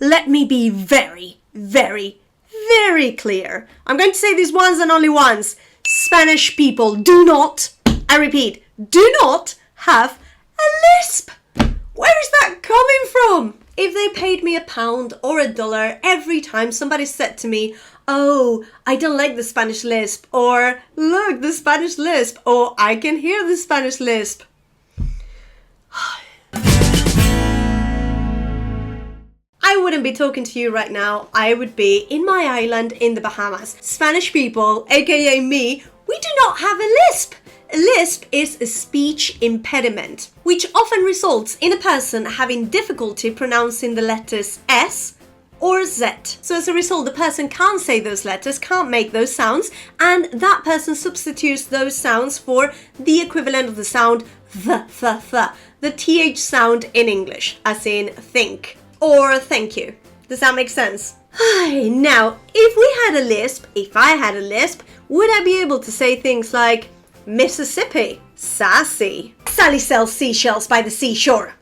let me be very, very, very clear. I'm going to say this once and only once. Spanish people do not, I repeat, do not have a lisp. Where is that coming from? If they paid me £1 or $1 every time somebody said to me, oh, I don't like the Spanish lisp, or look, the Spanish lisp, or I can hear the Spanish lisp. I wouldn't be talking to you right now. I would be in my island in the Bahamas. Spanish people, aka me, we do not have a lisp. A lisp is a speech impediment, which often results in a person having difficulty pronouncing the letters S or Z. So as a result, the person can't say those letters, can't make those sounds, and that person substitutes those sounds for the equivalent of the sound the TH sound in English, as in think or thank you. Does that make sense? Now, if I had a lisp, would I be able to say things like Mississippi, sassy, Sally sells seashells by the seashore?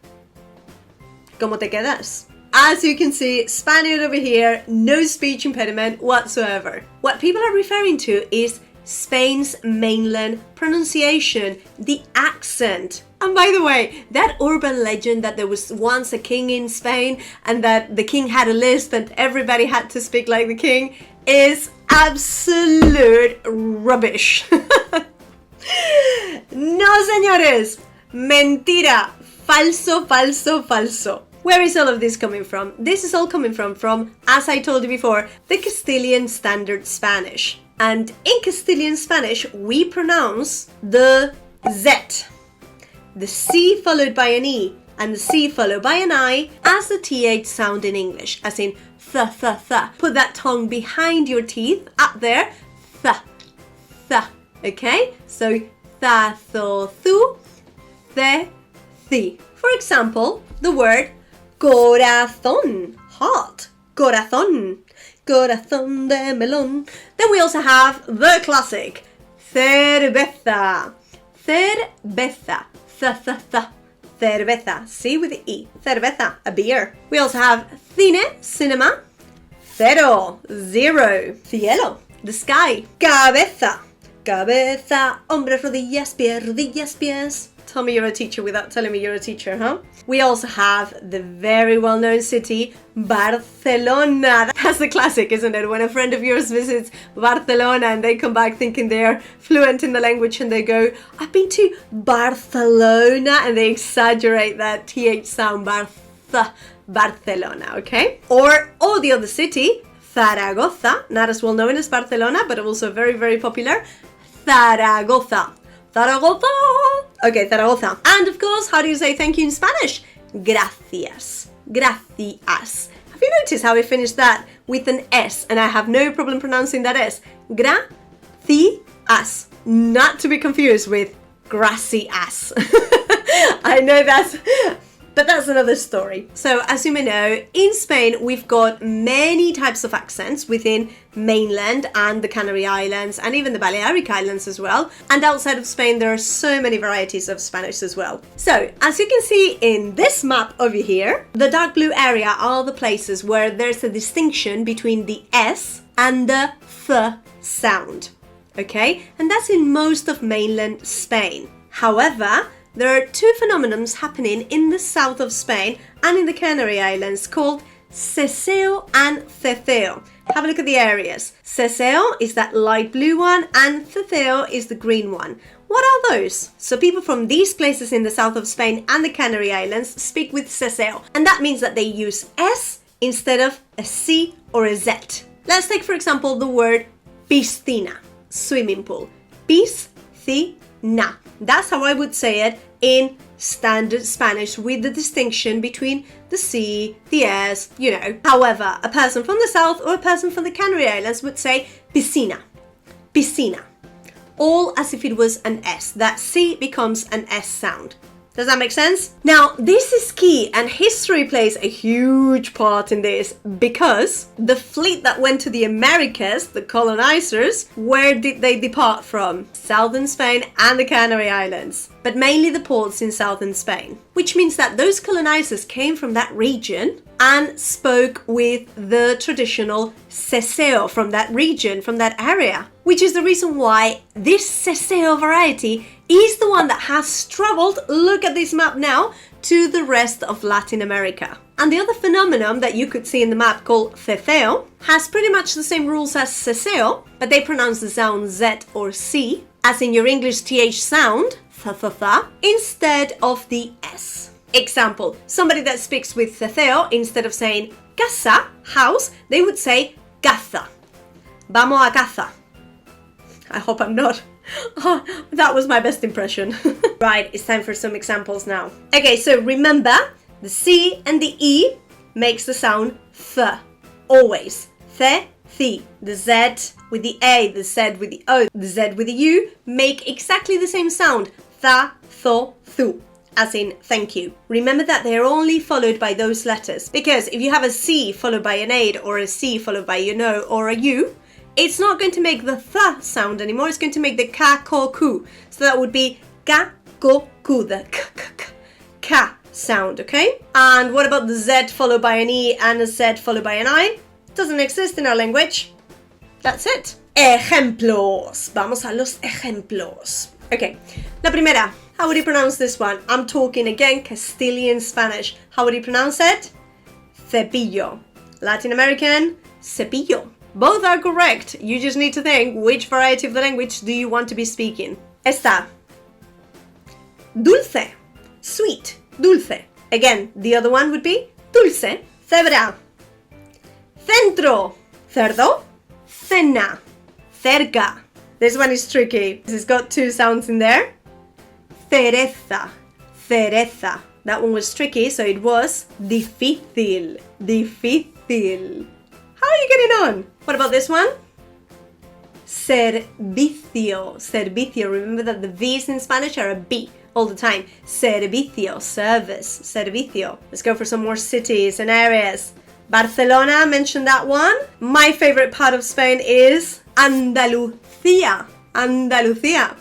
¿Cómo te quedas? As you can see, Spaniard over here, no speech impediment whatsoever. What people are referring to is Spain's mainland pronunciation, the accent. And by the way, that urban legend that there was once a king in Spain and that the king had a lisp and everybody had to speak like the king is absolute rubbish. No, señores. Mentira. Falso, falso, falso. Where is all of this coming from? This is all coming from, as I told you before, the Castilian Standard Spanish. And in Castilian Spanish, we pronounce the Z, the C followed by an E, and the C followed by an I as the TH sound in English, as in th, th, th. Put that tongue behind your teeth, up there, th, th. Okay? So, tha, tho, thu, the, thi. For example, the word corazón, heart, corazón, corazón de melón. Then we also have the classic, cerveza, cerveza, th, th, th, cerveza, C with the E, cerveza, a beer. We also have cine, cinema, cero, zero, cielo, the sky, cabeza, cabeza, hombres, rodillas, pies. Tell me you're a teacher without telling me you're a teacher, huh? We also have the very well-known city, Barcelona. That's the classic, isn't it? When a friend of yours visits Barcelona and they come back thinking they're fluent in the language and they go, I've been to Barcelona, and they exaggerate that TH sound, Barcelona, okay? Or the other city, Zaragoza, not as well known as Barcelona, but also very, very popular, Zaragoza. Zaragoza! Okay, Zaragoza. And of course, how do you say thank you in Spanish? Gracias. Gracias. Have you noticed how we finished that with an S? And I have no problem pronouncing that S. Gracias. Not to be confused with gracias. I know but that's another story. So as you may know, in Spain, we've got many types of accents within mainland and the Canary Islands and even the Balearic Islands as well. And outside of Spain, there are so many varieties of Spanish as well. So as you can see in this map over here, the dark blue area are the places where there's a distinction between the S and the th sound. Okay? And that's in most of mainland Spain. However, there are two phenomena happening in the south of Spain and in the Canary Islands called seseo and ceceo. Have a look at the areas. Seseo is that light blue one and ceceo is the green one. What are those? So people from these places in the south of Spain and the Canary Islands speak with seseo, and that means that they use S instead of a C or a Z. Let's take for example the word piscina, swimming pool. Piscina. That's how I would say it in standard Spanish with the distinction between the C, the S, you know. However, a person from the south or a person from the Canary Islands would say piscina, piscina. All as if it was an S. That C becomes an S sound. Does that make sense? Now, this is key and history plays a huge part in this because the fleet that went to the Americas, the colonizers, where did they depart from? Southern Spain and the Canary Islands. but mainly the ports in southern Spain, which means that those colonizers came from that region and spoke with the traditional soooo from that region, from that area, which is the reason why this soooo variety is the one that has traveled, look at this map now, to the rest of Latin America. And the other phenomenon that you could see in the map called ceceo has pretty much the same rules as soooo, but they pronounce the sound Z or C, as in your English TH sound, th, instead of the S. Example, somebody that speaks with ceceo, instead of saying casa, house, they would say caza. Vamos a caza. I hope I'm not. Oh, that was my best impression. Right, it's time for some examples now. Okay, so remember, the C and the E makes the sound th, always. The, thi. The Z with the A, the Z with the O, the Z with the U make exactly the same sound. Tha, tho, thu. As in, thank you. Remember that they're only followed by those letters, because if you have a C followed by an A or a C followed by you know or a U, it's not going to make the th sound anymore, it's going to make the ka, ko, ku. So that would be ka, ko, ku, the ka sound, okay? And what about the Z followed by an E and a Z followed by an I? It doesn't exist in our language. That's it. Ejemplos. Vamos a los ejemplos. Okay, la primera. How would you pronounce this one? I'm talking again Castilian Spanish. How would you pronounce it? Cepillo. Latin American, cepillo. Both are correct. You just need to think which variety of the language do you want to be speaking. Está. Dulce. Sweet. Dulce. Again, the other one would be dulce. Cebra. Centro. Cerdo. Cena. Cerca. This one is tricky. It's got two sounds in there. Cereza. Cereza. That one was tricky, so it was difícil. Difícil. How are you getting on? What about this one? Servicio. Servicio. Remember that the V's in Spanish are a B all the time. Servicio. Service. Servicio. Let's go for some more cities and areas. Barcelona, mentioned that one. My favorite part of Spain is Andalucía. Andalucía.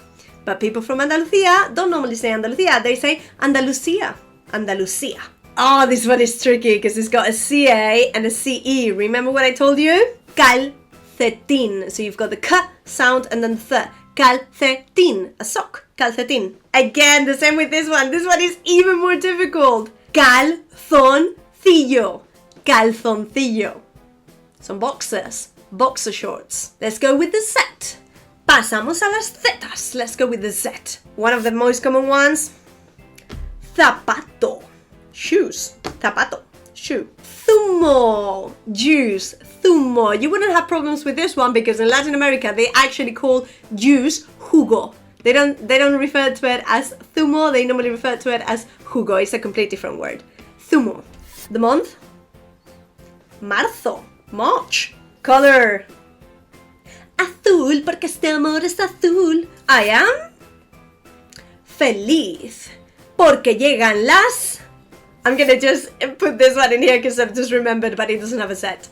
But people from Andalucía don't normally say Andalucía, they say Andalucía. Andalucía. Oh, this one is tricky because it's got a CA and a CE. Remember what I told you? Calcetín. So you've got the K sound and then the calcetín, a sock. Calcetín. Again, the same with this one. This one is even more difficult. Calzoncillo. Calzoncillo. Some boxers. Boxer shorts. Let's go with the Z. Pasamos a las Zetas. Let's go with the Z. One of the most common ones. Zapato. Shoes. Zapato. Shoe. Zumo. Juice. Zumo. You wouldn't have problems with this one because in Latin America they actually call juice jugo. They don't refer to it as zumo, they normally refer to it as jugo. It's a completely different word. Zumo. The month. Marzo. March. Color. Azul, porque este amor es azul. I am feliz, porque llegan las... I'm gonna just put this one in here because I've just remembered, but it doesn't have a set.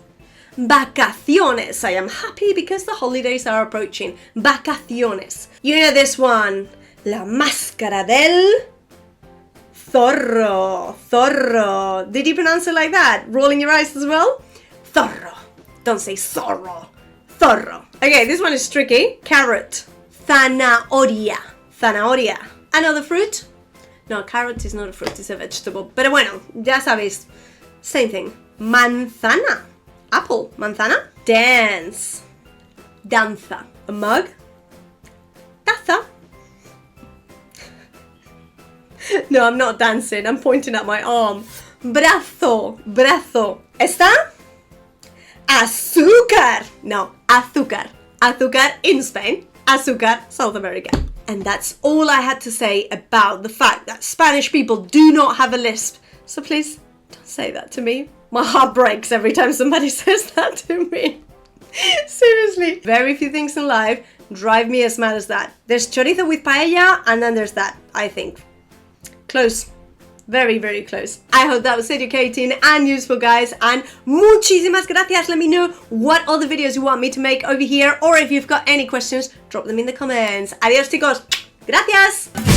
Vacaciones. I am happy because the holidays are approaching. Vacaciones. You know this one. La máscara del... Zorro. Zorro. Did you pronounce it like that? Rolling your eyes as well? Zorro. Don't say zorro. Zorro. Okay, this one is tricky. Carrot. Zanahoria. Zanahoria. Another fruit? No, carrot is not a fruit, it's a vegetable. Pero bueno, ya sabéis. Same thing. Manzana. Apple. Manzana. Dance. Danza. A mug. Taza. No, I'm not dancing. I'm pointing at my arm. Brazo. Brazo. ¿Está? Azúcar. No, azúcar. Azúcar in Spain. Azúcar, South America. And that's all I had to say about the fact that Spanish people do not have a lisp. So please, don't say that to me. My heart breaks every time somebody says that to me. Seriously. Very few things in life drive me as mad as that. There's chorizo with paella, and then there's that, I think. Close. Very, very close. I hope that was educating and useful, guys, and muchísimas gracias. Let me know what other videos you want me to make over here, or if you've got any questions, drop them in the comments. Adiós, chicos. Gracias.